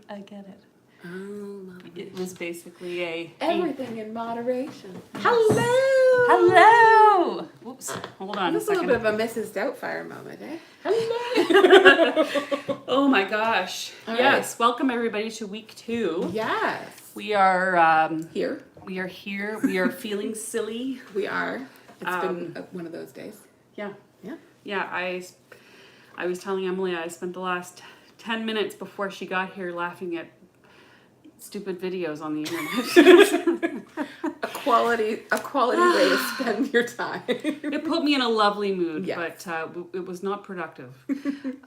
I get it. Oh, It was basically everything in moderation. Yes. Hello! Hello! Oops, hold on This a is a second. little bit of a Mrs. Doubtfire moment, eh? Hello! Oh my gosh. All Yes, welcome everybody to week 2. Yes. We are Here. We are here. We are feeling silly. We are. It's been one of those days. Yeah. Yeah. Yeah, I was telling Emily I spent the last 10 minutes before she got here laughing at stupid videos on the internet. A quality way to spend your time. It put me in a lovely mood, Yes. but it was not productive.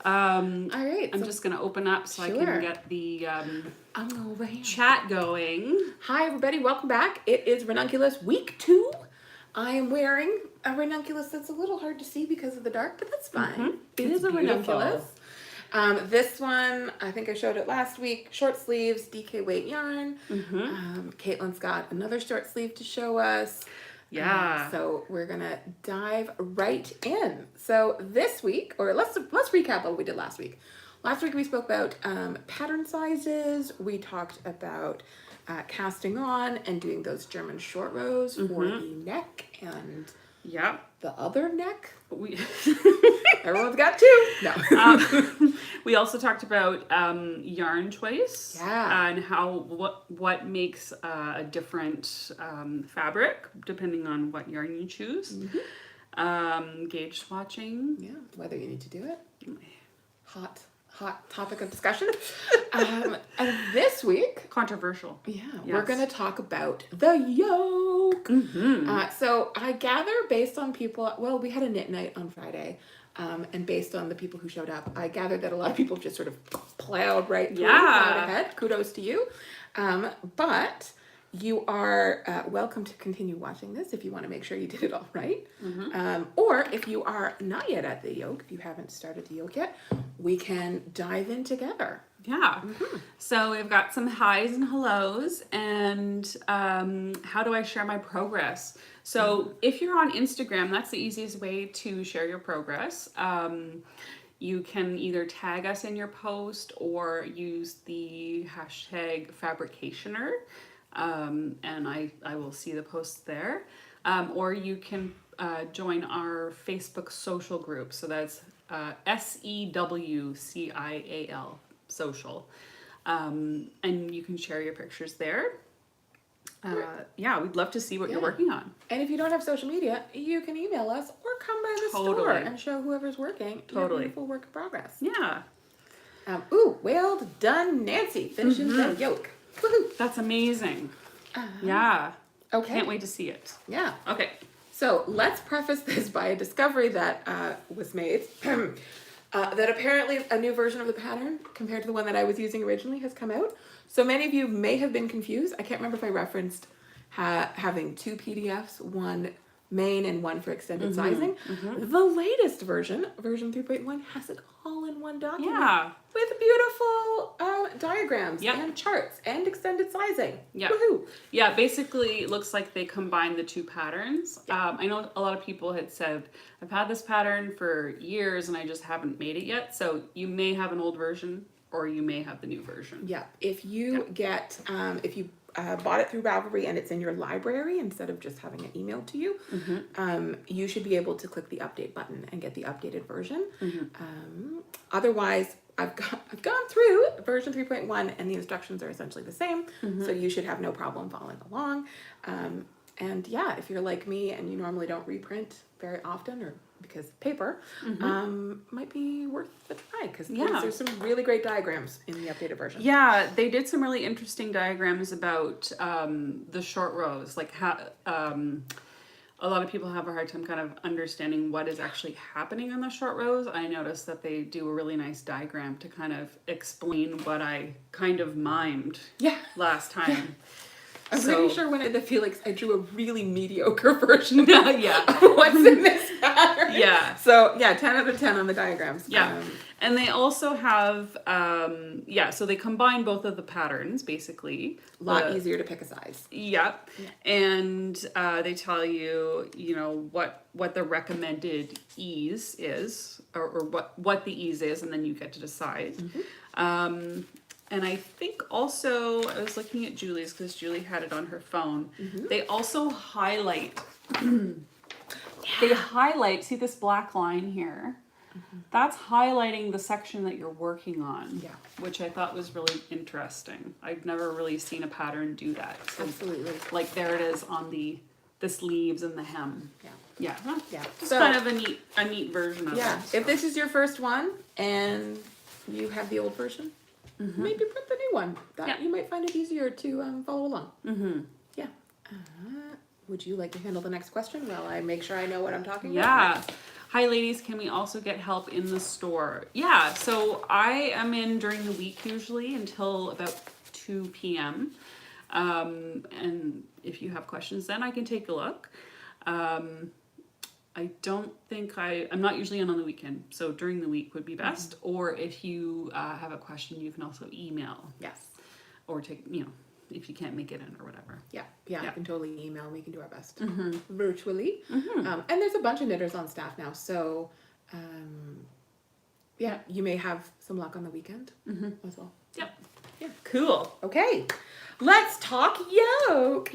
All right. I'm just going to open up so I Sure. can get the I'm over here. chat going. Hi, everybody. Welcome back. It is Ranunculus week 2. I am wearing a ranunculus that's a little hard to see because of the dark, but that's fine. Mhm. It It's is a beautiful. ranunculus. This one, I think I showed it last week. Short sleeves, DK weight yarn. Caitlin's got another short sleeve to show us. Yeah. So we're gonna dive right in. So this week, or let's recap what we did last week. Last week we spoke about pattern sizes. We talked about casting on and doing those German short rows for the neck and Yeah. the other neck. We Everyone's got two. No. we also talked about yarn choice. Yeah. And what makes a different fabric depending on what yarn you choose. Gauge swatching. Yeah, whether you need to do it. Hot topic of discussion. And this week, Controversial. yeah, Yes. we're going to talk about the yoke. So I gather based on people, well, we had a knit night on Friday, and based on the people who showed up, I gathered that a lot of people just sort of plowed right through, plowed ahead. Kudos to you. But you are welcome to continue watching this if you want to make sure you did it all right. Or if you are not yet at the yoke, if you haven't started the yoke yet, we can dive in together. Yeah. So we've got some highs and hellos and how do I share my progress? So if you're on Instagram, that's the easiest way to share your progress. You can either tag us in your post or use the hashtag fabricationer. And I will see the posts there. Or you can join our Facebook social group. So that's SEWCIAL social. And you can share your pictures there. Yeah, we'd love to see what you're working on. And if you don't have social media, you can email us or come by the store and show whoever's working your beautiful work in progress. Yeah. Well done, Nancy. Finishing the yoke. Woohoo. That's amazing. Yeah. Okay. Can't wait to see it. Yeah. Okay. So let's preface this by a discovery that was made. That apparently a new version of the pattern compared to the one that I was using originally has come out. So many of you may have been confused. I can't remember if I referenced having 2 PDFs, one main and one for extended sizing. The latest version 3.1, has it all in one document. Yeah. With beautiful diagrams and charts and extended sizing. Yeah. Woohoo. Yeah, basically it looks like they combined the 2 patterns. I know a lot of people had said, I've had this pattern for years and I just haven't made it yet. So you may have an old version or you may have the new version. Yeah. If you get, if you bought it through Ravelry and it's in your library instead of just having it emailed to you, you should be able to click the update button and get the updated version. Otherwise, I've gone through version 3.1 and the instructions are essentially the same, so you should have no problem following along. And yeah, if you're like me and you normally don't reprint very often, or because paper, might be worth a try because there's some really great diagrams in the updated version. Yeah, they did some really interesting diagrams about the short rows, like how a lot of people have a hard time kind of understanding what is actually happening on the short rows. I noticed that they do a really nice diagram to kind of explain what I kind of mimed last time. I'm pretty sure when I did the Felix, I drew a really mediocre version of yeah. what's in this pattern. Yeah. So, yeah, 10 out of 10 on the diagrams. Yeah. And they also have, so they combine both of the patterns, basically. A lot easier to pick a size. Yep. Yeah. And they tell you, what the recommended ease is, or what the ease is, and then you get to decide. And I think also, I was looking at Julie's because Julie had it on her phone. They also highlight. They highlight, see this black line here? That's highlighting the section that you're working on. Yeah. Which I thought was really interesting. I've never really seen a pattern do that. So, Absolutely. like there it is on the sleeves and the hem. Yeah. Yeah. Yeah. Just kind of a neat version of Yeah. it. So. If this is your first one and you have the old version, maybe print the new one. That you might find it easier to follow along. Yeah. Would you like to handle the next question while I make sure I know what I'm talking about? Yeah. Hi ladies, can we also get help in the store? Yeah, so I am in during the week usually until about 2 p.m. And if you have questions then I can take a look. I don't think I'm not usually on the weekend, so during the week would be best. Or if you have a question, you can also email. Yes. Or take, if you can't make it in or whatever. Yeah, I can totally email. We can do our best virtually. And there's a bunch of knitters on staff now, so yeah, you may have some luck on the weekend as well. Yep. Yeah. Cool. Okay, let's talk yoke.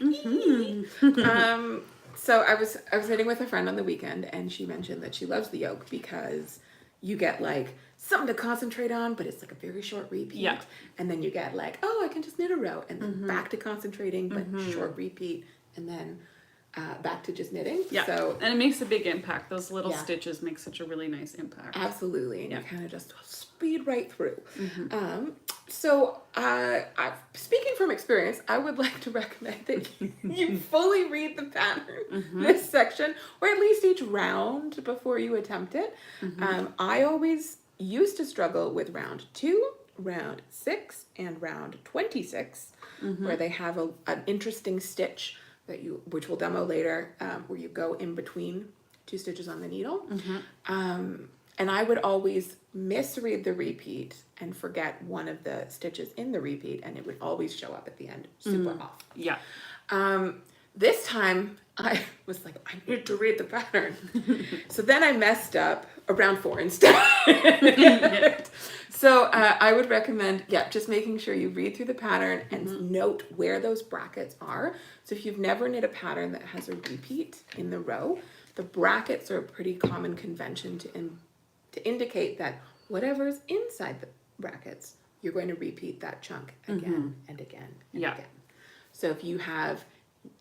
So I was knitting with a friend on the weekend, and she mentioned that she loves the yoke because you get like something to concentrate on, but it's like a very short repeat. Yeah. And then you get like, oh, I can just knit a row, and then back to concentrating, but short repeat, and then back to just knitting. Yeah. So and it makes a big impact. Those little Yeah. stitches make such a really nice impact. absolutely, and Yeah. you kind of just speed right through. So speaking from experience, I would like to recommend that you fully read the pattern, this section, or at least each round before you attempt it. I always used to struggle with round 2, round 6, and round 26, where they have an interesting stitch that which we'll demo later, where you go in between 2 stitches on the needle. And I would always misread the repeat and forget one of the stitches in the repeat, and it would always show up at the end super off. Yeah. This time I was like, I need to read the pattern. So then I messed up around 4 instead. So I would recommend, just making sure you read through the pattern and note where those brackets are. So if you've never knit a pattern that has a repeat in the row, the brackets are a pretty common convention to indicate that whatever's inside the brackets, you're going to repeat that chunk again and again and again. So if you have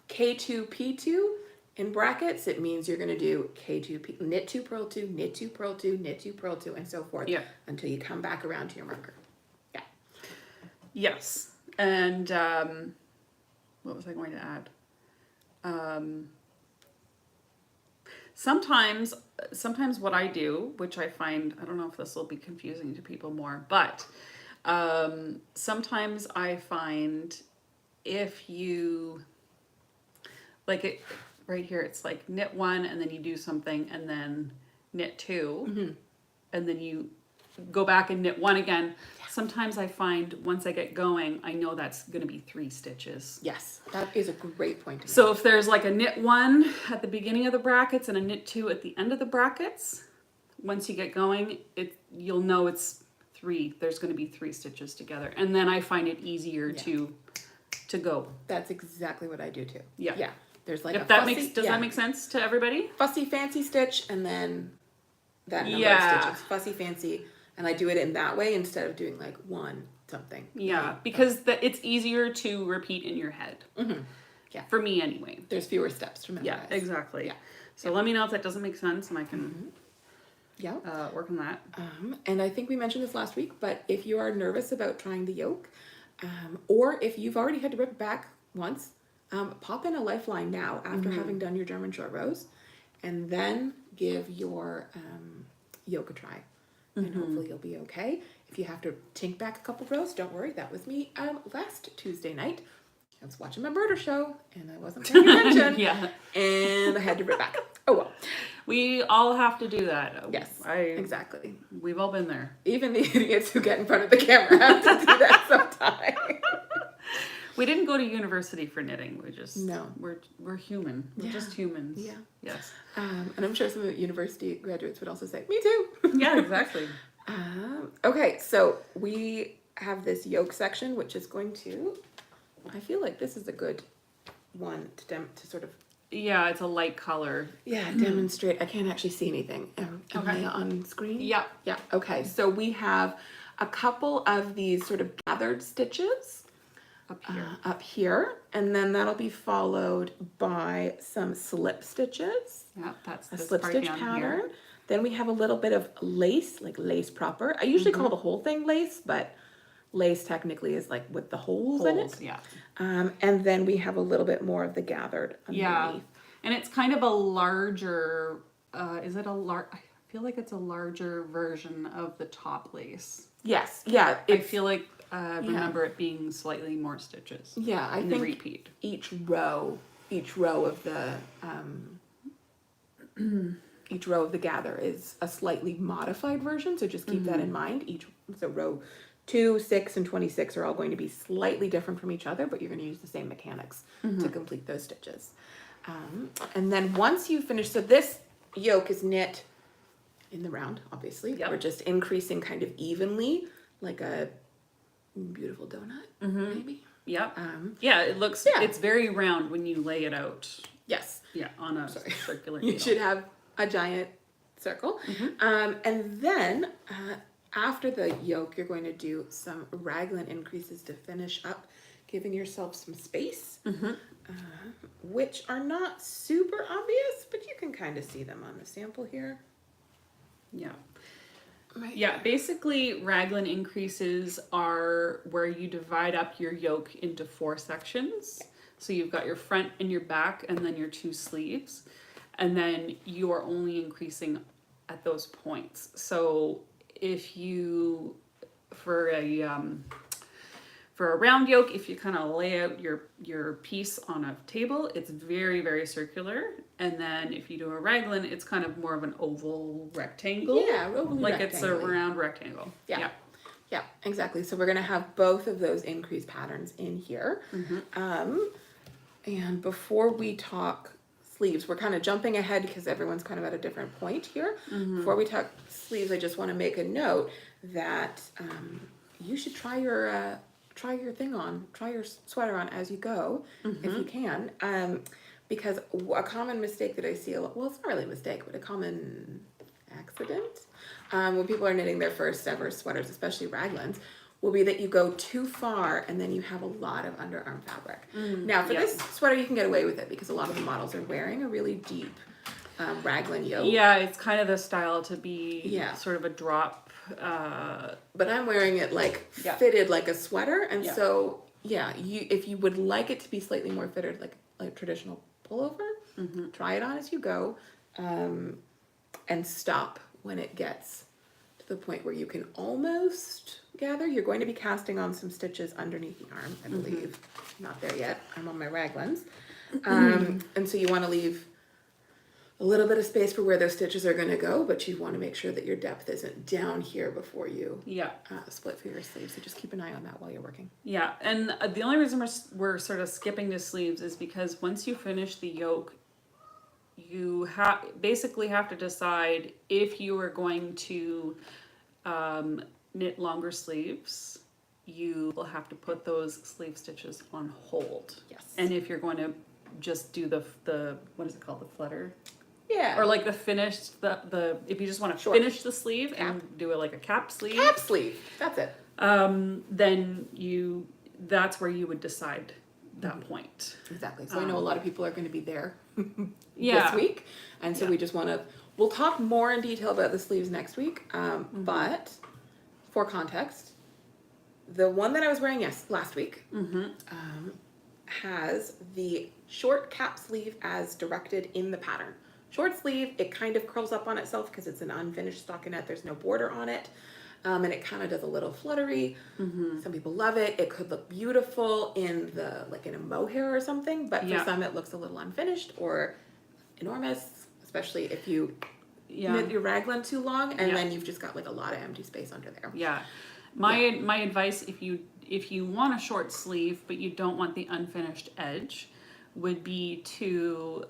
K2, P2 in brackets, it means you're going to do K2, knit 2, purl 2, knit 2, purl 2, knit 2, purl 2, and so forth until you come back around to your marker. Yeah. Yes. And what was I going to add? Sometimes what I do, which I find, I don't know if this will be confusing to people more, but sometimes I find if you, like it right here, it's like knit 1 and then you do something and then knit 2 and then you go back and knit 1 again. Sometimes I find once I get going, I know that's going to be 3 stitches. Yes, that is a great point to make. So if there's like a knit 1 at the beginning of the brackets and a knit 2 at the end of the brackets, once you get going, you'll know it's 3. There's going to be 3 stitches together, and then I find it easier to go. That's exactly what I do too. Yeah. Yeah. There's like Does that make sense to everybody? Fussy fancy stitch and then that number of stitches. Fussy fancy. And I do it in that way instead of doing like 1 something. Yeah, because it's easier to repeat in your head. Yeah. For me anyway. There's fewer steps to memorize. Yeah, exactly. Yeah. So let me know if that doesn't make sense and I can work on that. And I think we mentioned this last week, but if you are nervous about trying the yoke, or if you've already had to rip it back once, pop in a lifeline now after having done your German short rows, and then give your yoke a try. And hopefully you'll be okay. If you have to tink back a couple rows, don't worry. That was me last Tuesday night. I was watching my birder show and I wasn't paying attention. And I had to rip back. Oh well. We all have to do that. Yes, exactly. We've all been there. Even the idiots who get in front of the camera have to do that sometime. We didn't go to university for knitting. No. We're human. We're just humans. Yeah. Yes. And I'm sure some of the university graduates would also say, me too. Yeah, exactly. Okay, so we have this yoke section, which is going to, I feel like this is a good one to sort of, Yeah, it's a light color. demonstrate. I can't actually see anything. Am Okay. I on screen? Yep. Yeah, okay. So we have a couple of these sort of gathered stitches Up here. and then that'll be followed by some slip stitches, Yeah, that's a this slip part stitch down pattern. here. Then we have a little bit of lace, like lace proper. I usually call the whole thing lace, but lace technically is like with the holes in it. Holes, yeah. And then we have a little bit more of the gathered underneath. Yeah, and it's kind of a larger, is it a large, I feel like it's a larger version of the top lace. Yes, yeah. I feel like, remember it being slightly more stitches. Yeah, I in think the repeat. each row of the each row of the gather is a slightly modified version, so just keep that in mind. So row 2, 6, and 26 are all going to be slightly different from each other, but you're going to use the same mechanics to complete those stitches. And then once you finish, so this yoke is knit in the round, obviously. Yep. We're just increasing kind of evenly, like a beautiful donut, maybe. Yep. Yeah, it's very round when you lay it out. Yes. Yeah, on a circular You needle. should have a giant circle. And then after the yoke, you're going to do some raglan increases to finish up, giving yourself some space, which are not super obvious, but you can kind of see them on the sample here. Yeah. Right. Yeah, basically raglan increases are where you divide up your yoke into 4 sections. So you've got your front and your back and then your 2 sleeves. And then you are only increasing at those points. So if you, for a round yoke, if you kind of lay out your piece on a table, it's very, very circular. And then if you do a raglan, it's kind of more of an oval rectangle. Yeah, oval like it's a round rectangle. Yeah. Yeah, exactly. So we're going to have both of those increase patterns in here. And before we talk sleeves, we're kind of jumping ahead because everyone's kind of at a different point here. Before we talk sleeves, I just want to make a note that you should try your thing on, try your sweater on as you go, if you can. Because a common mistake that I see well, it's not really a mistake, but a common accident when people are knitting their first ever sweaters, especially raglans, will be that you go too far and then you have a lot of underarm fabric. Now for this sweater you can get away with it because a lot of the models are wearing a really deep raglan yoke. Yeah, it's kind of the style to be sort of a drop. But I'm wearing it like fitted like a sweater, and so if you would like it to be slightly more fitted like traditional pullover, try it on as you go, and stop when it gets to the point where you can almost gather. You're going to be casting on some stitches underneath the arm, I believe. Not there yet. I'm on my raglans, and so you want to leave a little bit of space for where those stitches are going to go, but you want to make sure that your depth isn't down here before you split for your sleeves. So just keep an eye on that while you're working. Yeah, and the only reason we're sort of skipping to sleeves is because once you finish the yoke, you basically have to decide if you are going to knit longer sleeves. You will have to put those sleeve stitches on hold. Yes. And if you're going to just do the what is it called, the flutter? Yeah. Or like the finished, if you just want to finish the sleeve and do it like a cap sleeve. Cap sleeve. That's it. Then that's where you would decide that point. Exactly. So I know a lot of people are going to be there Yeah. this week. And so we just want to, we'll talk more in detail about the sleeves next week. But for context, the one that I was wearing last week has the short cap sleeve as directed in the pattern. Short sleeve, it kind of curls up on itself because it's an unfinished stockinette. There's no border on it. And it kind of does a little fluttery. Some people love it. It could look beautiful in in a mohair or something, but for some it looks a little unfinished or enormous, especially if you knit your raglan too long and then you've just got like a lot of empty space under there. Yeah. My advice, if you want a short sleeve but you don't want the unfinished edge, would be to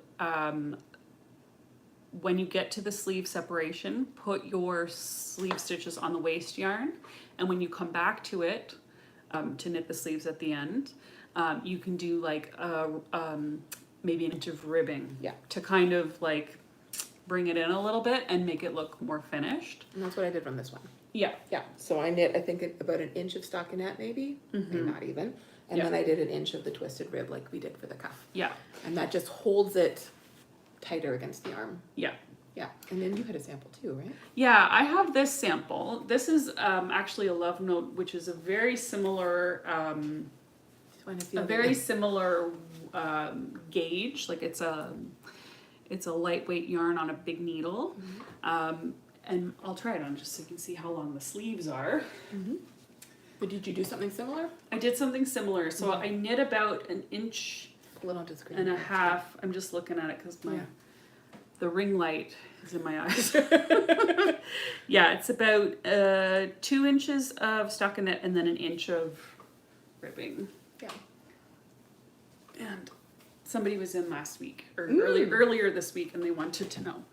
when you get to the sleeve separation, put your sleeve stitches on the waist yarn And when you come back to it, to knit the sleeves at the end, you can do like maybe an inch of ribbing to kind of like bring it in a little bit and make it look more finished. And that's what I did on this one. Yeah. Yeah. So I knit, I think, about an inch of stockinette, maybe, maybe not even. And then I did an inch of the twisted rib like we did for the cuff. Yeah. And that just holds it tighter against the arm. Yeah. Yeah. And then you had a sample too, right? Yeah, I have this sample. This is actually a love note, which is a very similar gauge. Like it's a lightweight yarn on a big needle. And I'll try it on just so you can see how long the sleeves are. But did you do something similar? I did something similar. So I knit about an inch and a half. I'm just looking at it because the ring light is in my eyes. Yeah, it's about 2 inches of stockinette and then an inch of ribbing. Yeah. And somebody was in last week or earlier this week and they wanted to know.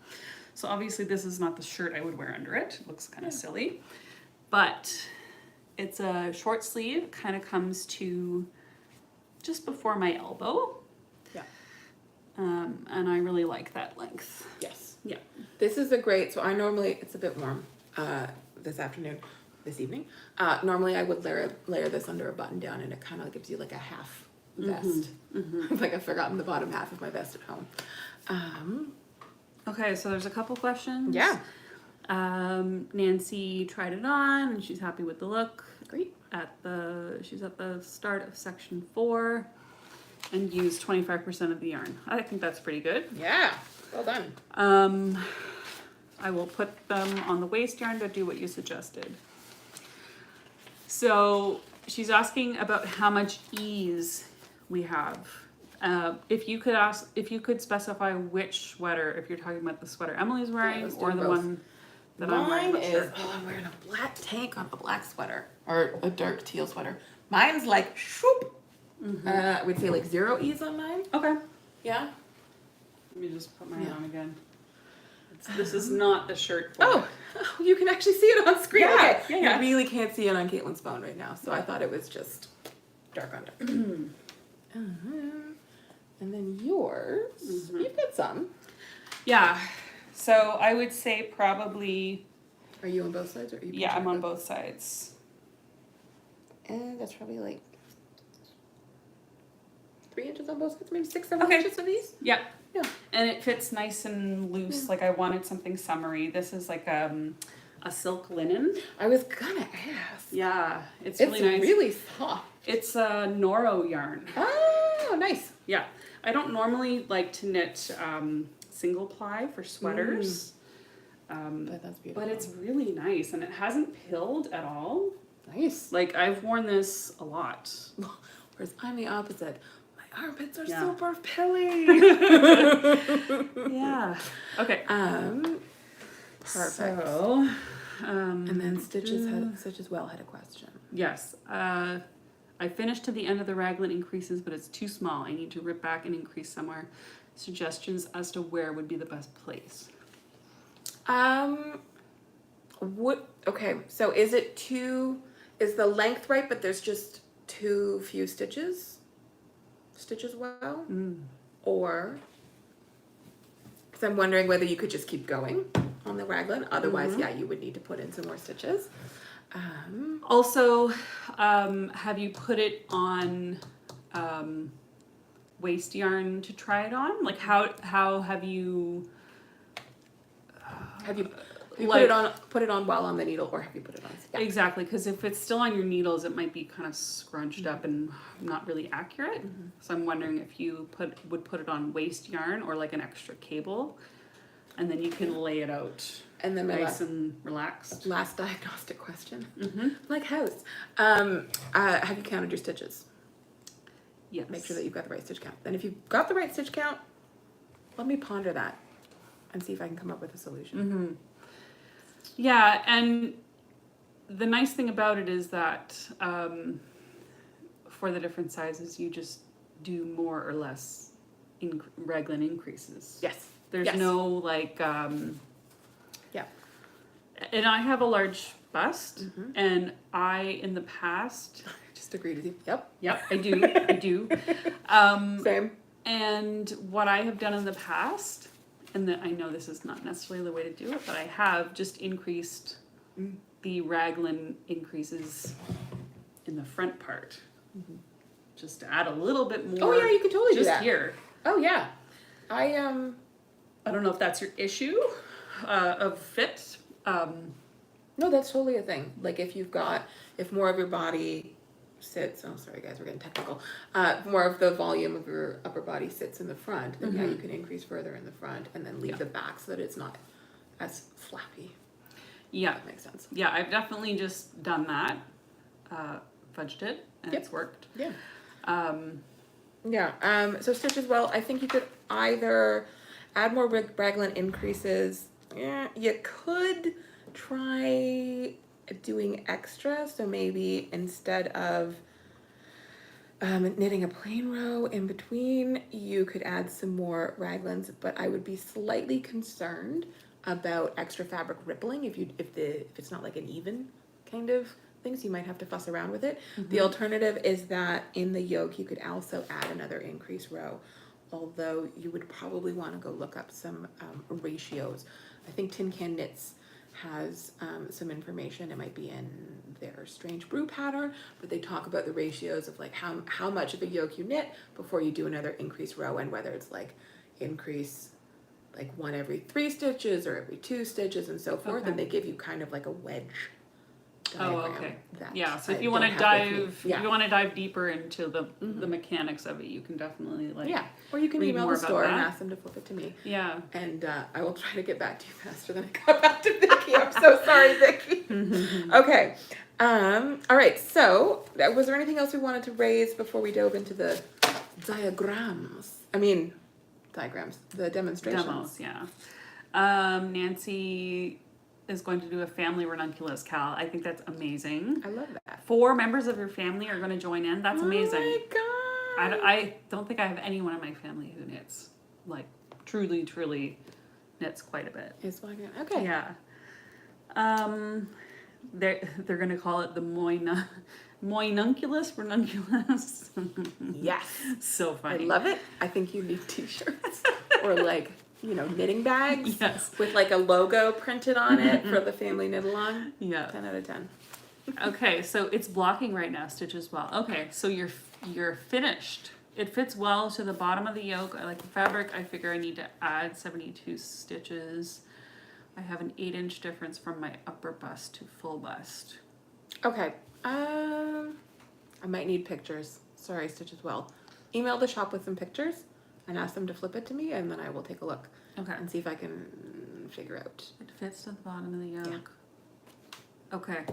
So obviously this is not the shirt I would wear under it. It looks kind of silly. But it's a short sleeve, kind of comes to just before my elbow. Yeah. And I really like that length. Yes. Yeah. This is a great, so I normally, it's a bit warm this evening. Normally I would layer this under a button down and it kind of gives you like a half vest. Like I've forgotten the bottom half of my vest at home. Okay, so there's a couple questions. Yeah. Nancy tried it on and she's happy with the look. Great. She's at the start of section 4 and used 25% of the yarn. I think that's pretty good. Yeah. Well done. I will put them on the waist yarn to do what you suggested. So she's asking about how much ease we have. If you could specify which sweater, if you're talking about the sweater Emily's wearing or the one that I'm wearing. I'm wearing a black tank on a black sweater or a dark teal sweater. Mine's like shoop. I would say like 0 ease on mine. Okay. Yeah. Let me just put mine on again. This is not the shirt for Oh, you can actually see it on screen. Yeah, Okay. yeah. You really can't see it on Caitlin's phone right now, so I thought it was just dark on dark. And then yours, you've got some. Yeah. So I would say probably. Are you on both sides? Or are you? Yeah, I'm on both sides. And that's probably like 3 inches on both sides, maybe 6, 7 inches of these. Yeah. Yeah. And it fits nice and loose. Like I wanted something summery. This is like a silk linen. I was gonna ask. Yeah, it's really nice. It's really soft. It's a Noro yarn. Oh, nice. Yeah. I don't normally like to knit single ply for sweaters. But that's beautiful. But it's really nice and it hasn't pilled at all. Nice. Like I've worn this a lot. Whereas I'm the opposite. My armpits are super pilly. Yeah. Okay. Perfect. So, and then Stitches Well had a question. Yes. I finished to the end of the Raglan Increases, but it's too small. I need to rip back and increase somewhere. Suggestions as to where would be the best place? Okay, so is the length right, but there's just too few stitches well? Or, because I'm wondering whether you could just keep going on the raglan. Otherwise, yeah, you would need to put in some more stitches. Also, have you put it on waist yarn to try it on? Like how have you put it on while on the needle, or have you put it on? Yeah. Exactly, because if it's still on your needles, it might be kind of scrunched up and not really accurate. So I'm wondering if you would put it on waist yarn or like an extra cable, and then you can lay it out and then nice and relaxed. Last diagnostic question, like house. Have you counted your stitches? Yes. Make sure that you've got the right stitch count. Then if you've got the right stitch count, let me ponder that and see if I can come up with a solution. Yeah, and the nice thing about it is that for the different sizes, you just do more or less Raglan increases. Yes. There's no like And I have a large bust, and in the past, Just agreed with you. Yep. yep, I do. Same. And what I have done in the past, and I know this is not necessarily the way to do it, but I have just increased the Raglan increases in the front part, just to add a little bit more. Oh yeah, you can totally do just that. here. Oh yeah. I don't know if that's your issue of fit. No, that's totally a thing. Like if more of your body sits, oh sorry guys, we're getting technical. More of the volume of your upper body sits in the front, then yeah, you can increase further in the front and then leave the back so that it's not as flappy. Yeah. That makes sense. Yeah, I've definitely just done that, fudged it, and it's worked. Yeah. So stitch as well, I think you could either add more Raglan increases. Yeah, you could try doing extra. So maybe instead of knitting a plain row in between, you could add some more raglans, but I would be slightly concerned about extra fabric rippling if it's not like an even kind of thing, so you might have to fuss around with it. The alternative is that in the yoke you could also add another increase row, although you would probably want to go look up some ratios. I think Tin Can Knits has some information. It might be in their Strange Brew pattern, but they talk about the ratios of like how much of a yoke you knit before you do another increase row, and whether it's like increase like one every 3 stitches or every 2 stitches and so forth. And they give you kind of like a wedge diagram. Yeah, so if you want to dive deeper into the mechanics of it, you can definitely or you can read email more the store about and that. ask them to flip it to me. Yeah. And I will try to get back to you faster than I got back to Vicky. I'm so sorry, Vicky. Okay. All right. So was there anything else we wanted to raise before we dove into the diagrams? The demonstrations. Demos, yeah. Nancy is going to do a family Ranunculus KAL. I think that's amazing. I love that. 4 members of your family are going to join in. That's amazing. Oh my god. I don't think I have anyone in my family who knits, like truly knits quite a bit. Okay. Yeah. They're going to call it the Moinunculus Ranunculus. Yes. So funny. I love it. I think you need t-shirts or like, knitting bags with like a logo printed on it for the family knit along. Yeah. 10 out of 10. Okay, so it's blocking right now, stitch as well. Okay, so you're finished. It fits well to the bottom of the yoke. I like the fabric. I figure I need to add 72 stitches. I have an 8-inch difference from my upper bust to full bust. Okay. I might need pictures. Sorry, stitch as well. Email the shop with some pictures and ask them to flip it to me, and then I will take a look. Okay. And see if I can figure out. It fits to the bottom of the yoke. Yeah. Okay.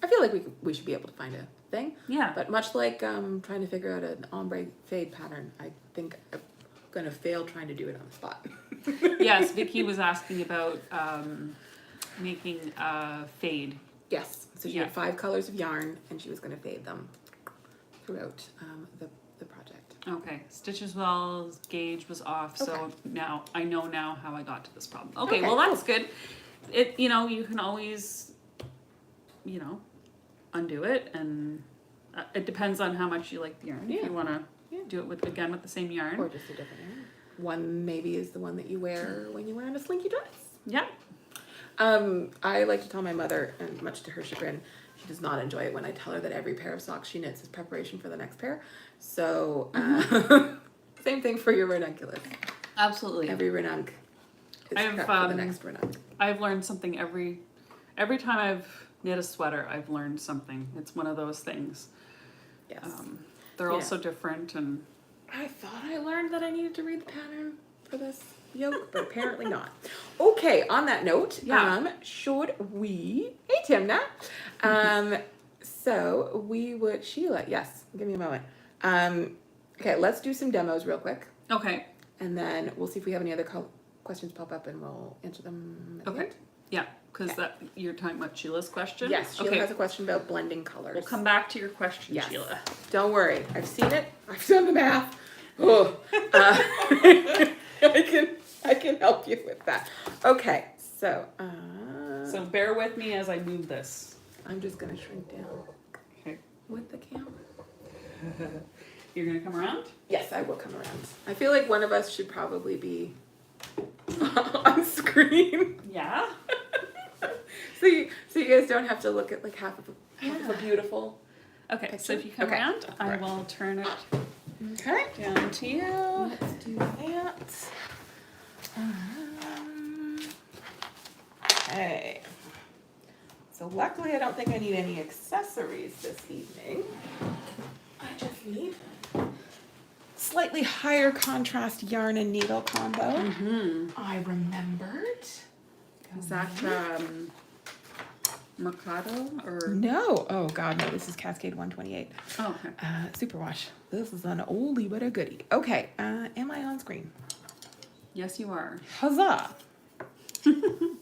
I feel like we should be able to find a thing. Yeah. But much like trying to figure out an ombre fade pattern, I think I'm gonna fail trying to do it on the spot. Yes, Vicky was asking about making a fade. Yes. So she had 5 colors of yarn, and she was gonna fade them throughout the project. Okay, stitch as well, gauge was off, so now I know how I got to this problem. Okay, well that's good. It you can always undo it, and it depends on how much you like the yarn. If you want to do it with the same yarn, or just a different yarn. One maybe is the one that you wear when you're wearing a slinky dress. Yeah. I like to tell my mother, and much to her chagrin, she does not enjoy it when I tell her that every pair of socks she knits is preparation for the next pair. So, same thing for your ranunculus. Absolutely. Every ranunc is prep for the next ranunc. I've learned something every time I've knit a sweater. I've learned something. It's one of those things. Yes. They're all so different, and I thought I learned that I needed to read the pattern for this yoke, but apparently not. Okay, on that note, should we, hey Timna, so we would, Sheila, yes, give me a moment. Okay, let's do some demos real quick. Okay. And then we'll see if we have any other questions pop up, and we'll answer them at the end. Yeah, because you're talking about Sheila's question? Yes, Sheila has a question about blending colors. We'll come back to your question, Sheila. Don't worry, I've seen it, I've done the math. Oh, I can help you with that. Okay, so So bear with me as I move this. I'm just gonna shrink down Okay. with the camera. You're gonna come around? Yes, I will come around. I feel like one of us should probably be on screen. Yeah. So you guys don't have to look at like half of a beautiful. Okay, so if you come Okay. around, I Right. will turn it Okay. down to you. Let's do that. Okay. So luckily I don't think I need any accessories this evening. I just need slightly higher contrast yarn and needle combo. Mm-hmm. I remembered. Is that Mercado or? No. Oh God, no. This is Cascade 128. Oh, okay. Superwash. This is an oldie but a goodie. Okay. Am I on screen? Yes, you are. Huzzah!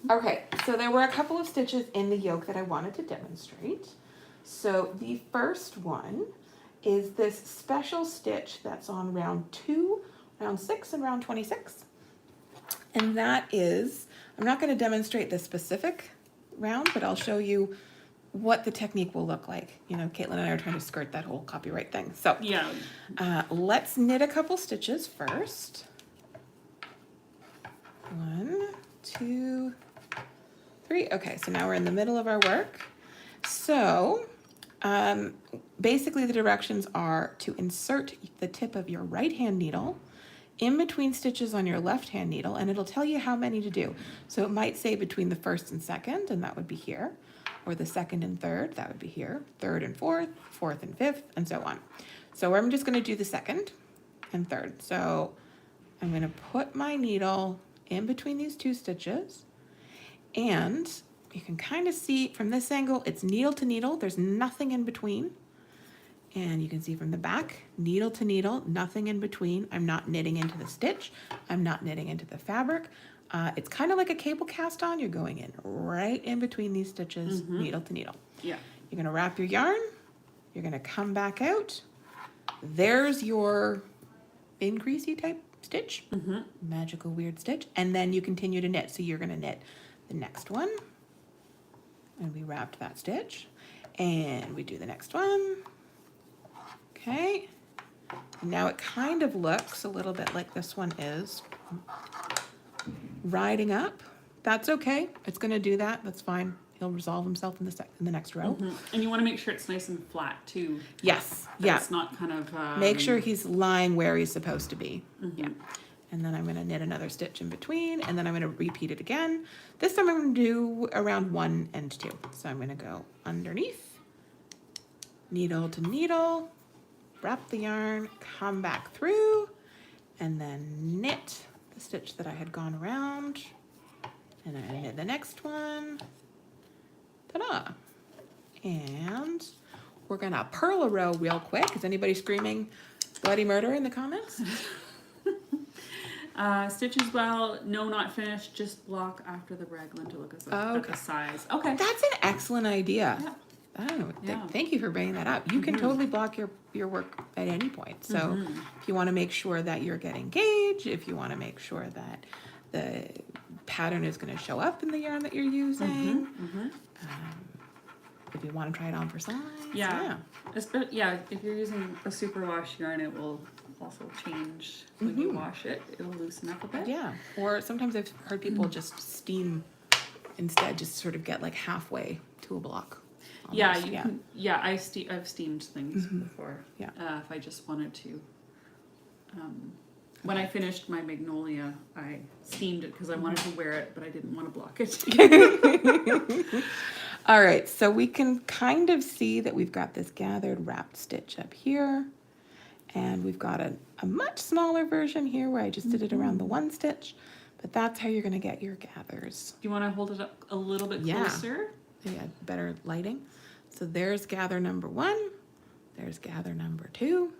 Okay, so there were a couple of stitches in the yoke that I wanted to demonstrate. So the first one is this special stitch that's on round 2, round 6, and round 26. And that is, I'm not going to demonstrate the specific round, but I'll show you what the technique will look like. You know, Caitlin and I are trying to skirt that whole copyright thing. So Yeah. let's knit a couple stitches first. 1, 2, 3. Okay, so now we're in the middle of our work. So basically the directions are to insert the tip of your right hand needle in between stitches on your left hand needle, and it'll tell you how many to do. So it might say between the first and second, and that would be here, or the second and third, that would be here, third and fourth, fourth and fifth, and so on. So I'm just going to do the second and third. So I'm going to put my needle in between these 2 stitches, and you can kind of see from this angle, it's needle to needle, there's nothing in between. And you can see from the back, needle to needle, nothing in between. I'm not knitting into the stitch. I'm not knitting into the fabric. It's kind of like a cable cast on. You're going in right in between these stitches, needle to needle. Yeah. You're gonna wrap your yarn. You're gonna come back out. There's your increasey type stitch, magical weird stitch. And then you continue to knit. So you're gonna knit the next one. And we wrapped that stitch. And we do the next one. Okay, now it kind of looks a little bit like this one is riding up. That's okay. It's going to do that. That's fine. He'll resolve himself in the next row. And you want to make sure it's nice and flat too. Yes. That Yeah. It's not kind of. Make sure he's lying where he's supposed to be. Yeah. And then I'm going to knit another stitch in between, and then I'm going to repeat it again. This time I'm going to do around 1 and 2. So I'm going to go underneath, needle to needle, wrap the yarn, come back through, and then knit the stitch that I had gone around, and I knit the next one. Ta-da! And we're gonna purl a row real quick. Is anybody screaming bloody murder in the comments? Stitch as well. No, not finished. Just block after the raglan to look at the size. Okay. That's an excellent idea. Yeah. I don't know. Yeah. Thank you for bringing that up. You can totally block your work at any point. So if you want to make sure that you're getting gauge, if you want to make sure that the pattern is going to show up in the yarn that you're using, if you want to try it on for size. Yeah. If you're using a superwash yarn, it will also change when you wash it. It'll loosen up a bit. Yeah. Or sometimes I've heard people just steam instead, just sort of get like halfway to a block. Yeah, almost. you can. Yeah, I've steamed things before. Yeah. If I just wanted to. When I finished my magnolia, I steamed it because I wanted to wear it, but I didn't want to block it. All right, so we can kind of see that we've got this gathered wrapped stitch up here, and we've got a much smaller version here where I just did it around the 1 stitch, but that's how you're going to get your gathers. Do you want to hold it up a little bit Yeah. closer? Yeah, better lighting. So there's gather number 1, there's gather number 2,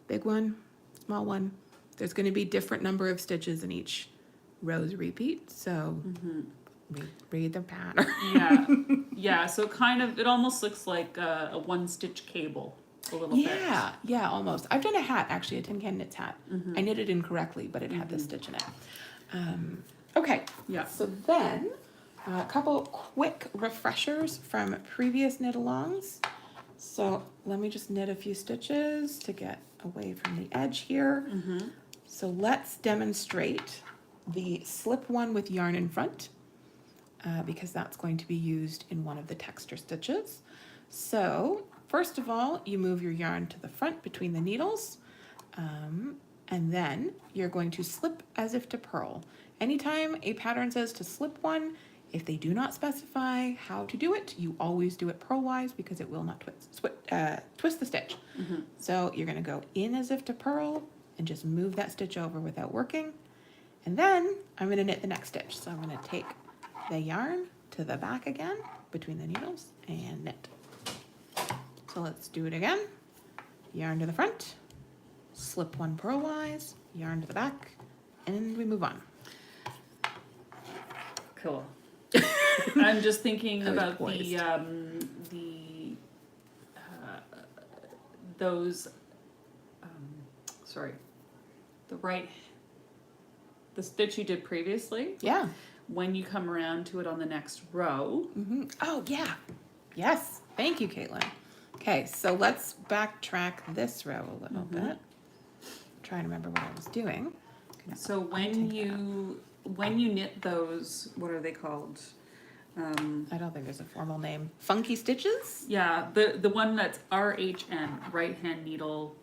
big one, small one. There's going to be different number of stitches in each row's repeat, so read the pattern. Yeah. So it almost looks like a 1-stitch cable a little bit. Yeah, almost. I've done a hat, actually, a Tin Can Knits hat. I knit it incorrectly, but it had this stitch in it. Okay. Yeah. So then A couple quick refreshers from previous knit-alongs. So let me just knit a few stitches to get away from the edge here. So let's demonstrate the slip one with yarn in front because that's going to be used in one of the texture stitches. So first of all, you move your yarn to the front between the needles, and then you're going to slip as if to purl. Anytime a pattern says to slip one, if they do not specify how to do it, you always do it purlwise because it will not twist the stitch. So you're going to go in as if to purl and just move that stitch over without working. And then I'm going to knit the next stitch. So I'm going to take the yarn to the back again between the needles and knit. So let's do it again. Yarn to the front, slip one purlwise, yarn to the back, and we move on. Cool. I'm just thinking about the stitch you did previously. Yeah. When you come around to it on the next row. Oh, yeah. Yes. Thank you, Caitlin. Okay, so let's backtrack this row a little bit. Trying to remember what I was doing. So when you knit those, what are they called? I don't think there's a formal name. Funky stitches? Yeah, the one that's RHN, right hand needle.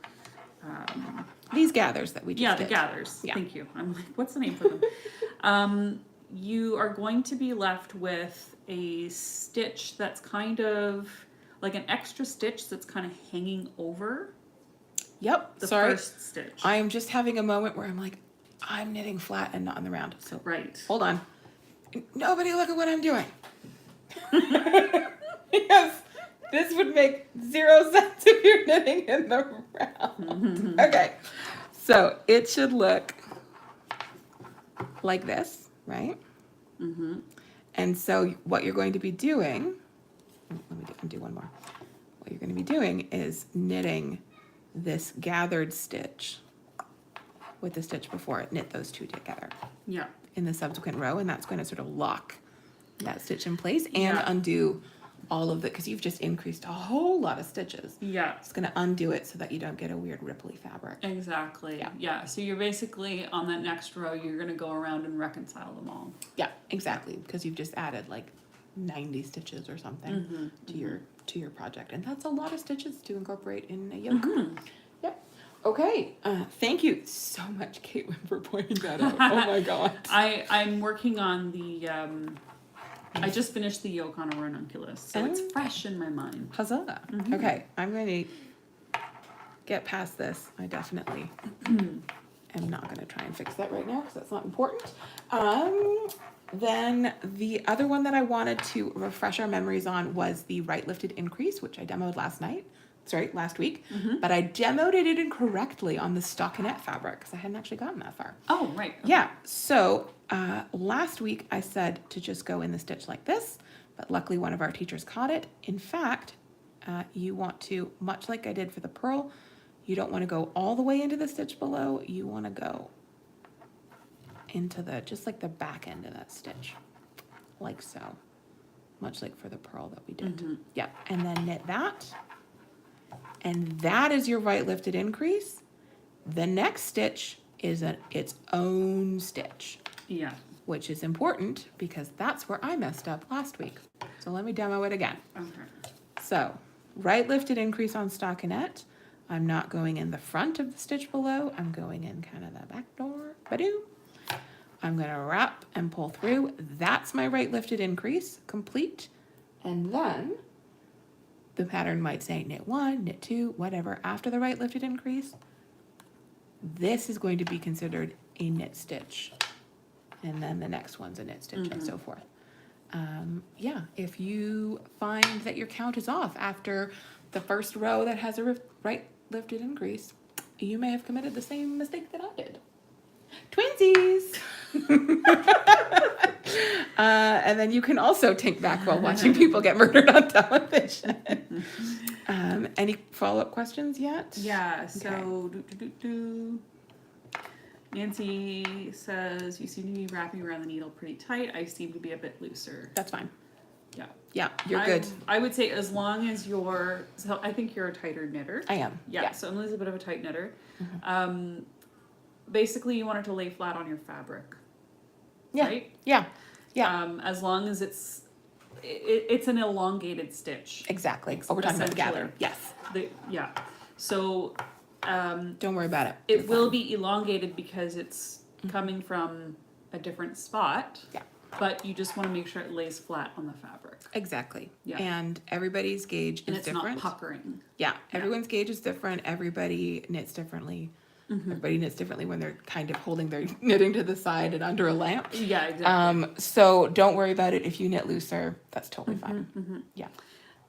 These gathers that we just did. The gathers. Yeah. Thank you. I'm like, what's the name for them? You are going to be left with a stitch that's kind of like an extra stitch that's kind of hanging over Yep. the Sorry. first stitch. I'm just having a moment where I'm like, I'm knitting flat and not in the round. So Right. hold on. Nobody look at what I'm doing. Yes. This would make 0 sense if you're knitting in the round. Okay. So it should look like this, right? And so what you're going to be doing, let me do one more. What you're going to be doing is knitting this gathered stitch with the stitch before it, knit those two together Yeah. in the subsequent row, and that's going to sort of lock that stitch in place and Yeah. undo all of the, because you've just increased a whole lot of stitches. Yeah. It's going to undo it so that you don't get a weird ripply fabric. Exactly. Yeah. So you're basically on that next row, you're going to go around and reconcile them all. Yeah, exactly, because you've just added like 90 stitches or something to your project, and that's a lot of stitches to incorporate in a yoke. Yep. Okay. Thank you so much, Caitlin, for pointing that out. Oh my god. I'm working on the. I just finished the yoke on a ranunculus, so it's fresh in my mind. Huzzah. Okay, I'm going to get past this. I definitely am not going to try and fix that right now because that's not important. Then the other one that I wanted to refresh our memories on was the right lifted increase, which I demoed last week. But I demoed it incorrectly on the stockinette fabric because I hadn't actually gotten that far. Oh, right. Okay. Yeah, so last week I said to just go in the stitch like this, but luckily one of our teachers caught it. In fact, you want to, much like I did for the purl, you don't want to go all the way into the stitch below. You want to go into the, just like the back end of that stitch, like so, much like for the purl that we did. Yeah, and then knit that, and that is your right lifted increase. The next stitch is its own stitch. Yeah. Which is important because that's where I messed up last week. So let me demo it again. Okay. So, right lifted increase on stockinette. I'm not going in the front of the stitch below. I'm going in kind of the back door. Ba-doo. I'm going to wrap and pull through. That's my right lifted increase, complete. And then the pattern might say knit 1, knit 2, whatever, after the right lifted increase. This is going to be considered a knit stitch. And then the next one's a knit stitch and so forth. Yeah, if you find that your count is off after the first row that has a right lifted increase, you may have committed the same mistake that I did. Twinsies! And then you can also think back while watching people get murdered on television. Any follow-up questions yet? Yeah, so Nancy says, you seem to be wrapping around the needle pretty tight. I seem to be a bit looser. That's fine. Yeah. Yeah, you're good. I would say as long as you're, so I think you're a tighter knitter. I am. Yeah, so Emily's a bit of a tight knitter. Basically, you want it to lay flat on your fabric. Yeah. Right? Yeah. Yeah. As long as it's an elongated stitch. Exactly. Oh, we're talking about the gather. Yes. Yeah. So don't worry about it. It will be elongated because it's coming from a different spot. Yeah. But you just want to make sure it lays flat on the fabric. Exactly. Yeah. And everybody's gauge is different. And it's not puckering. Yeah. Everyone's gauge is different. Everybody knits differently. Everybody knits differently when they're kind of holding their knitting to the side and under a lamp. Yeah, exactly. So don't worry about it. If you knit looser, that's totally fine. Yeah.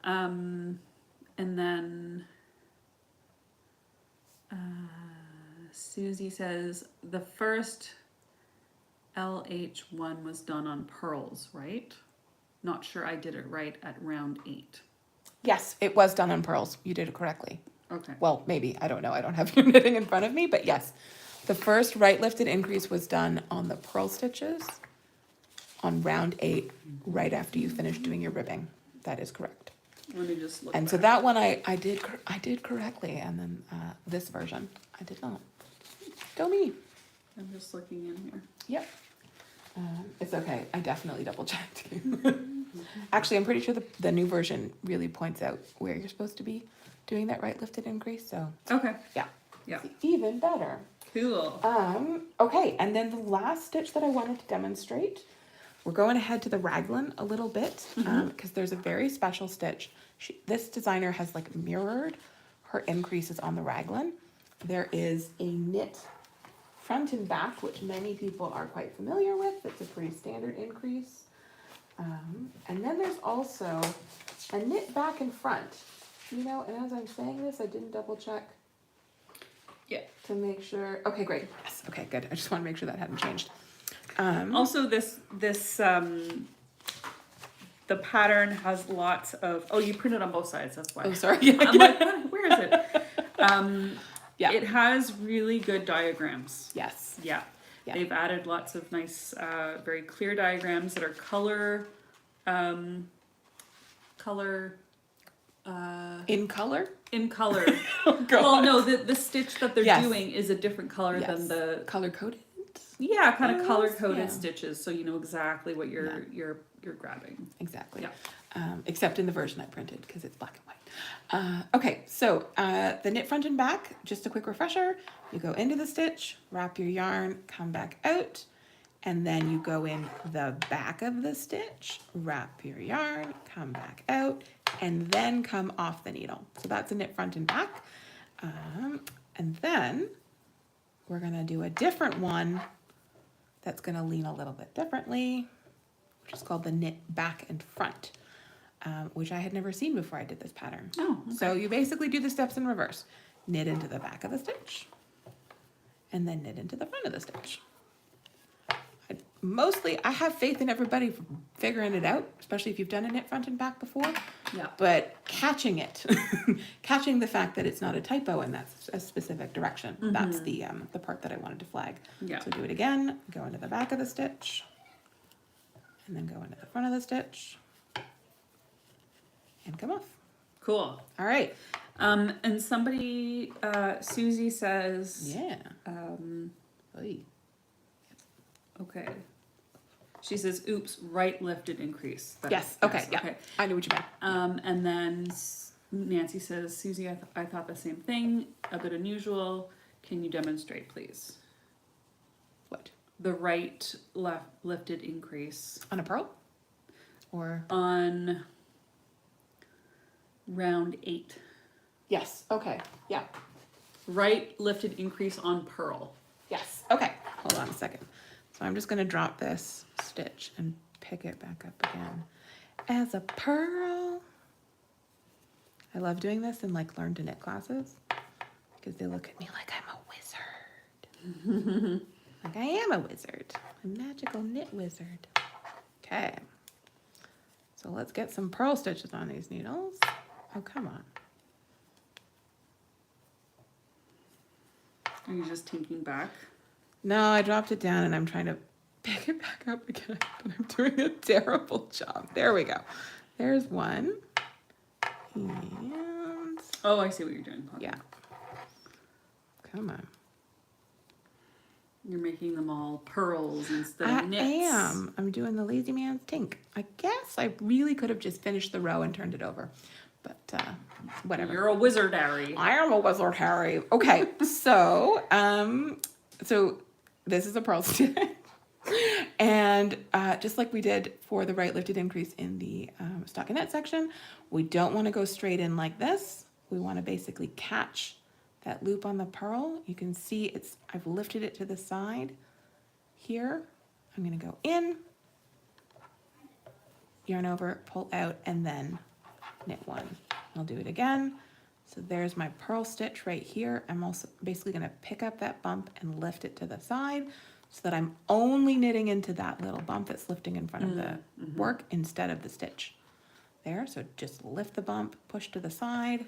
And then Susie says the first LH1 was done on pearls, right? Not sure I did it right at round 8. Yes, it was done on pearls. You did it correctly. Okay. Well, maybe. I don't know. I don't have your knitting in front of me, but yes. The first right lifted increase was done on the purl stitches on round 8, right after you finished doing your ribbing. That is correct. Let me just look And back. so that one I did correctly, and then this version I did not. Go me. I'm just looking in here. Yep. It's okay. I definitely double checked. Actually, I'm pretty sure the new version really points out where you're supposed to be doing that right lifted increase. So Okay. yeah. Yeah. Even better. Cool. Okay, and then the last stitch that I wanted to demonstrate, we're going ahead to the raglan a little bit, because there's a very special stitch. This designer has like mirrored her increases on the raglan. There is a knit front and back, which many people are quite familiar with. It's a pretty standard increase. And then there's also a knit back and front. You know, and as I'm saying this, I didn't double check. Yeah. To make sure. Okay, great. Yes. Okay, good. I just want to make sure that hadn't changed. Also, this the pattern has lots of. Oh, you printed on both sides. That's why. Oh, sorry. I'm like, where is it? Yeah. It has really good diagrams. Yes. Yeah. Yeah. They've added lots of nice, very clear diagrams that are color. In color? In color. Oh, God. Well, no, the stitch that they're Yes. doing is a different color than the color coded. yeah, kind of Yes, color coded yeah. stitches, so you know exactly what you're grabbing. Exactly. Yeah. Except in the version I printed because it's black and white. Okay, so the knit front and back, just a quick refresher. You go into the stitch, wrap your yarn, come back out, and then you go in the back of the stitch, wrap your yarn, come back out, and then come off the needle. So that's a knit front and back. And then we're gonna do a different one that's gonna lean a little bit differently, which is called the knit back and front, which I had never seen before I did this pattern. Oh, okay. So you basically do the steps in reverse. Knit into the back of the stitch, and then knit into the front of the stitch. I have faith in everybody figuring it out, especially if you've done a knit front and back before. Yeah. But catching it, catching the fact that it's not a typo and that's a specific direction. That's the part that I wanted to flag. Yeah. So do it again, go into the back of the stitch, and then go into the front of the stitch, and come off. Cool. All right. And somebody, Susie says, Yeah. Oy. okay. She says, oops, right lifted increase. Yes. Okay. Yeah. Okay. I knew what you meant. And then Nancy says, Susie, I thought the same thing, a bit unusual. Can you demonstrate, please? What? The right left lifted increase On a purl? Or? on round 8. Yes. Okay. Yeah. Right lifted increase on purl. Yes. Okay. Hold on a second. So I'm just going to drop this stitch and pick it back up again as a purl. I love doing this in like learn to knit classes because they look at me like I'm a wizard. Like I am a wizard, a magical knit wizard. Okay. So let's get some purl stitches on these needles. Oh, come on. Are you just tinking back? No, I dropped it down and I'm trying to pick it back up again, but I'm doing a terrible job. There we go. There's one. And Oh, I see what you're doing. Okay. yeah. Come on. You're making them all pearls instead I of knits. am. I'm doing the lazy man's tink. I guess I really could have just finished the row and turned it over. But whatever. You're a wizard, Harry. I am a wizard, Harry. Okay, so this is a pearl stitch. And just like we did for the right lifted increase in the stockinette section, we don't want to go straight in like this. We want to basically catch that loop on the pearl. You can see I've lifted it to the side here. I'm going to go in, yarn over, pull out, and then knit one. I'll do it again. So there's my pearl stitch right here. I'm also basically going to pick up that bump and lift it to the side so that I'm only knitting into that little bump that's lifting in front of the work instead of the stitch. There, so just lift the bump, push to the side,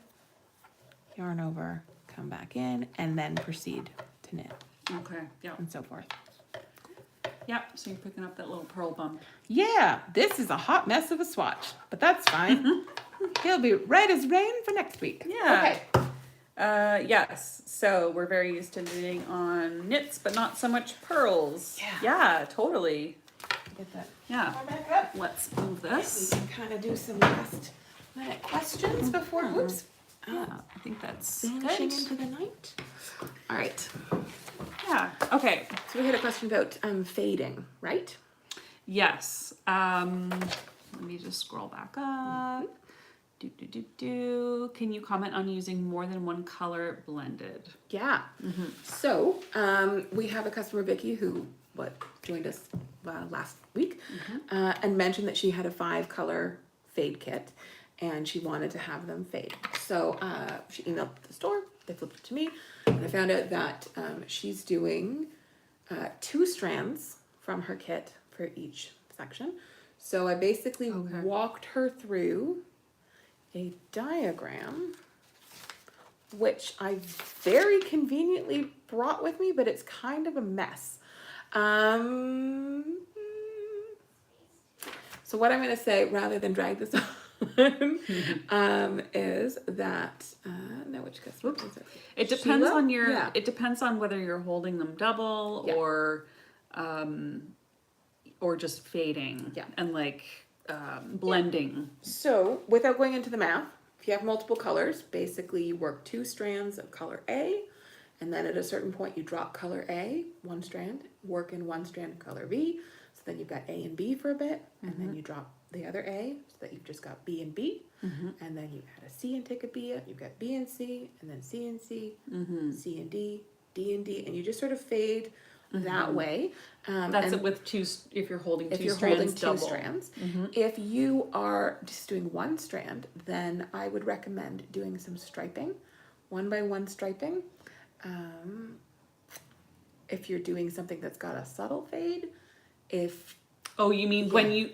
yarn over, come back in, and then proceed to knit. Okay, yeah. And so forth. Yep, so you're picking up that little pearl bump. Yeah, this is a hot mess of a swatch, but that's fine. He'll be right as rain for next week. Yeah. Okay. Yes, so we're very used to knitting on knits, but not so much pearls. Yeah. Yeah, totally. Get that Yeah. far back up. Let's move We this. can kind of do some last minute questions before, whoops, Yeah, I think that's vanishing good. into the night. All right. Yeah, okay. So we had a question about fading, right? Yes. Let me just scroll back up. Can you comment on using more than one color blended? Yeah. So we have a customer, Vicky, who joined us last week and mentioned that she had a 5-color fade kit and she wanted to have them fade. So she emailed the store, they flipped it to me, and I found out that she's doing 2 strands from her kit for each section. So I basically walked her through a diagram, which I very conveniently brought with me, but it's kind of a mess. So what I'm going to say, rather than drag this on, is that no, which customer is it? It depends Sheila? on your. Yeah. It depends on whether you're holding them double Yeah. or just fading. Yeah. And like blending. So without going into the math, if you have multiple colors, basically you work 2 strands of color A, and then at a certain point you drop color A, 1 strand, work in 1 strand of color B. So then you've got A and B for a bit, and then you drop the other A, so that you've just got B and B, and then you add a C and take a B out, you've got B and C, and then C and C, C and D, D and D, and you just sort of fade that way. That's and it with 2. If you're holding if 2 you're strands, holding 2 double. strands. If you are just doing 1 strand, then I would recommend doing some striping, 1 by 1 striping. If you're doing something that's got a subtle fade, Oh, you mean when you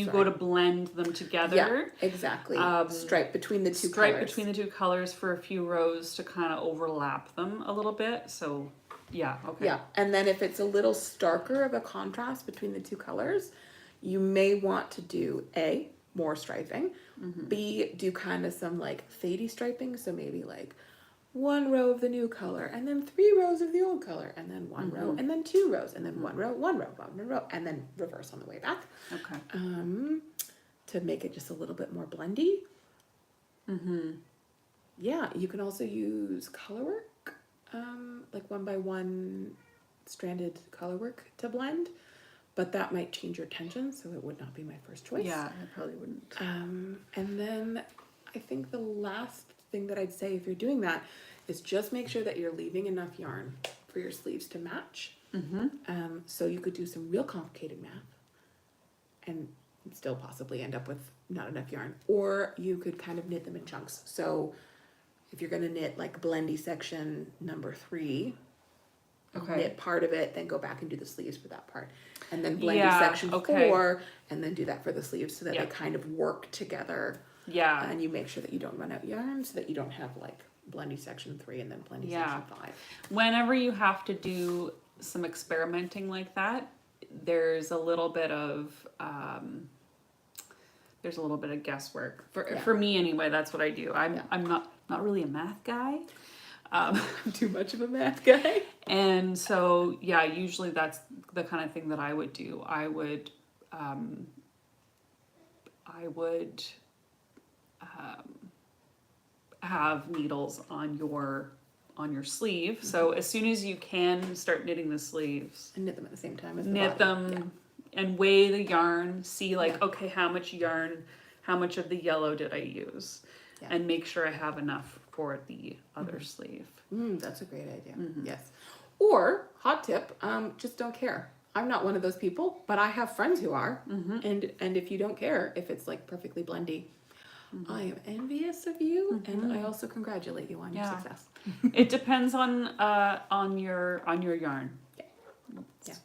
go Sorry. to blend them together? yeah, exactly, stripe between the 2 Stripe colors. between the 2 colors for a few rows to kind of overlap them a little bit. So, yeah, okay. Yeah, and then if it's a little starker of a contrast between the 2 colors, you may want to do A, more striping, B, do kind of some like fadey striping, so maybe like 1 row of the new color, and then 3 rows of the old color, and then 1 row, and then 2 rows, and then 1 row, 1 row, 1 row, and then reverse on the way back. Okay. To make it just a little bit more blendy. Yeah, you can also use color work, like 1 by 1 stranded color work to blend, but that might change your tension, so it would not be my first choice. Yeah, I probably wouldn't. And then I think the last thing that I'd say if you're doing that is just make sure that you're leaving enough yarn for your sleeves to match. So you could do some real complicated math and still possibly end up with not enough yarn, or you could kind of knit them in chunks. So if you're going to knit like blendy section number 3, knit part of it, then go back and do the sleeves for that part, and then blendy section 4, and then do that for the sleeves, so that they kind of work together. Yeah. And you make sure that you don't run out yarn, so that you don't have like blendy section 3 and then blendy section 5. Whenever you have to do some experimenting like that, there's a little bit of guesswork for me anyway. That's what I do. I'm not really a math guy. I'm too much of a math guy. And so, yeah, usually that's the kind of thing that I would do. I would have needles on your sleeve. So as soon as you can, start knitting the sleeves. And knit them at the same time as the Knit body. them and weigh the yarn. See okay, how much yarn, how much of the yellow did I use? Yeah. And make sure I have enough for the other sleeve. That's a great idea. Yes. Or, hot tip, just don't care. I'm not one of those people, but I have friends who are. And if you don't care, if it's like perfectly blendy, I am envious of you, and I also congratulate you on your success. It depends on your yarn. Yeah.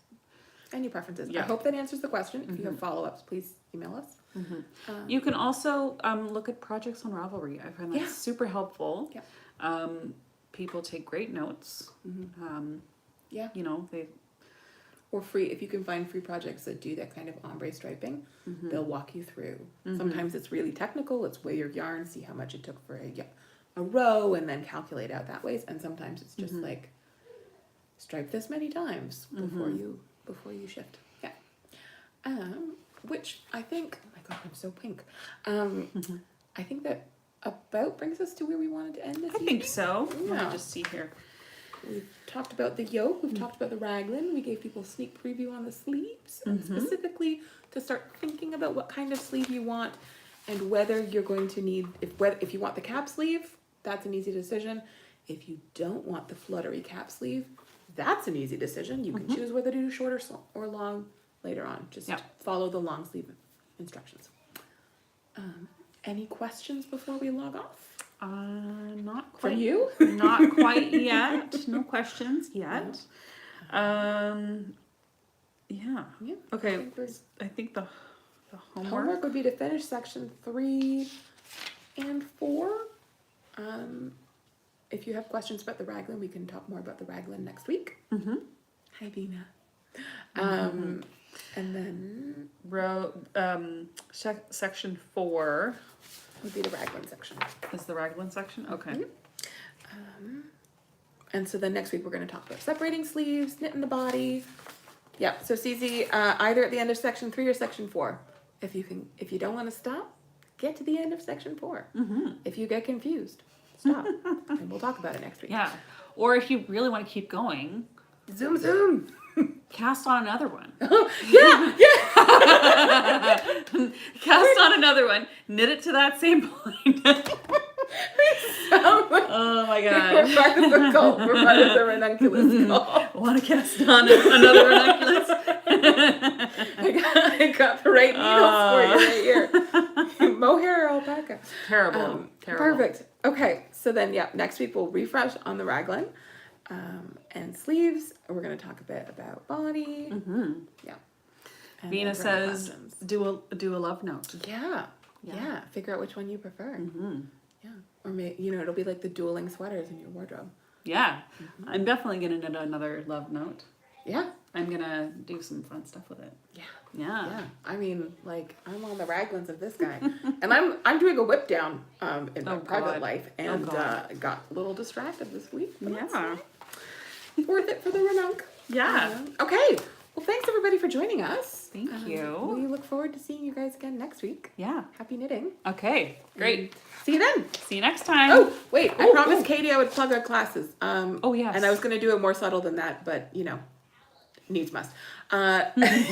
And your preferences. I hope that answers the question. If you have follow-ups, please email us. You can also look at projects on Ravelry. I find that super helpful. Yeah. People take great notes. You know, or free, if you can find free projects that do that kind of ombre striping, they'll walk you through. Sometimes it's really technical. It's weigh your yarn, see how much it took for a row, and then calculate out that way. And sometimes it's just like stripe this many times before you shift. Yeah. Which I think, oh my God, I'm so pink. I think that about brings us to where we wanted to end this evening. I think so. Let me just see here. We've talked about the yoke, we've talked about the raglan, we gave people a sneak preview on the sleeves, and specifically to start thinking about what kind of sleeve you want and whether you're going to need, if you want the cap sleeve, that's an easy decision. If you don't want the fluttery cap sleeve, that's an easy decision. You can choose whether to do short or long later on. Just follow the long sleeve instructions. Any questions before we log off? Not quite. From you? Not quite yet. No questions yet. Yeah. Okay. I think the homework would be to finish section 3 and 4. If you have questions about the raglan, we can talk more about the raglan next week. Hi, Dina. And then section 4 would be the raglan section. Is the raglan section? Okay. And so then next week we're going to talk about separating sleeves, knitting the body. Yeah. So CZ, either at the end of section 3 or section 4. If you don't want to stop, get to the end of section 4. If you get confused, stop, and we'll talk about it next week. Yeah. Or if you really want to keep going, zoom. Cast on another one. Yeah. Cast on another one. Knit it to that same point. Oh my God. We're part of the cult. We're part of the Ranunculus cult. Want to cast on another Ranunculus? I got the right needles for you right here. Mohair or alpaca. Terrible. Perfect. Okay, so then next week we'll refresh on the raglan and sleeves. We're going to talk a bit about body. Yeah. And Vina says, do a love note. Yeah. Figure out which one you prefer. Yeah. Or it'll be like the dueling sweaters in your wardrobe. Yeah. I'm definitely going to knit another love note. Yeah. I'm going to do some fun stuff with it. Yeah. I mean, like, I'm on the raglans of this guy. And I'm doing a whip down in my private life. And got a little distracted this week. Yeah. Worth it for the Ranunc. Yeah. Okay. Well, thanks everybody for joining us. Thank you. We look forward to seeing you guys again next week. Yeah. Happy knitting. Okay. Great. See you then. See you next time. Oh, wait. I promised Katie I would plug our classes. Yes. And I was going to do it more subtle than that, but, needs must.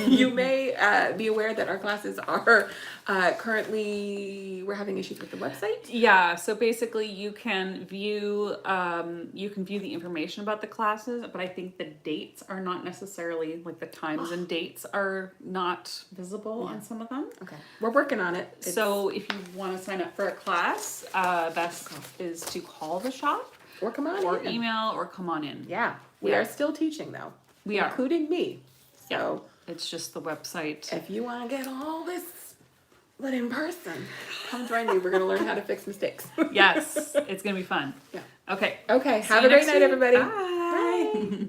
You may be aware that our classes are currently, we're having issues with the website. Yeah, so basically you can view the information about the classes, but I think the dates are not necessarily, like the times and dates are not visible on some of them. Okay. We're working on it. So if you want to sign up for a class, best is to call the shop. Or come on in. Or email or come on in. Yeah. We are still teaching though. We are. Including me. So it's just the website. If you want to get all this but in person, come join me. We're going to learn how to fix mistakes. Yes. It's going to be fun. Yeah. Okay. Okay. Have a great night, everybody. Bye.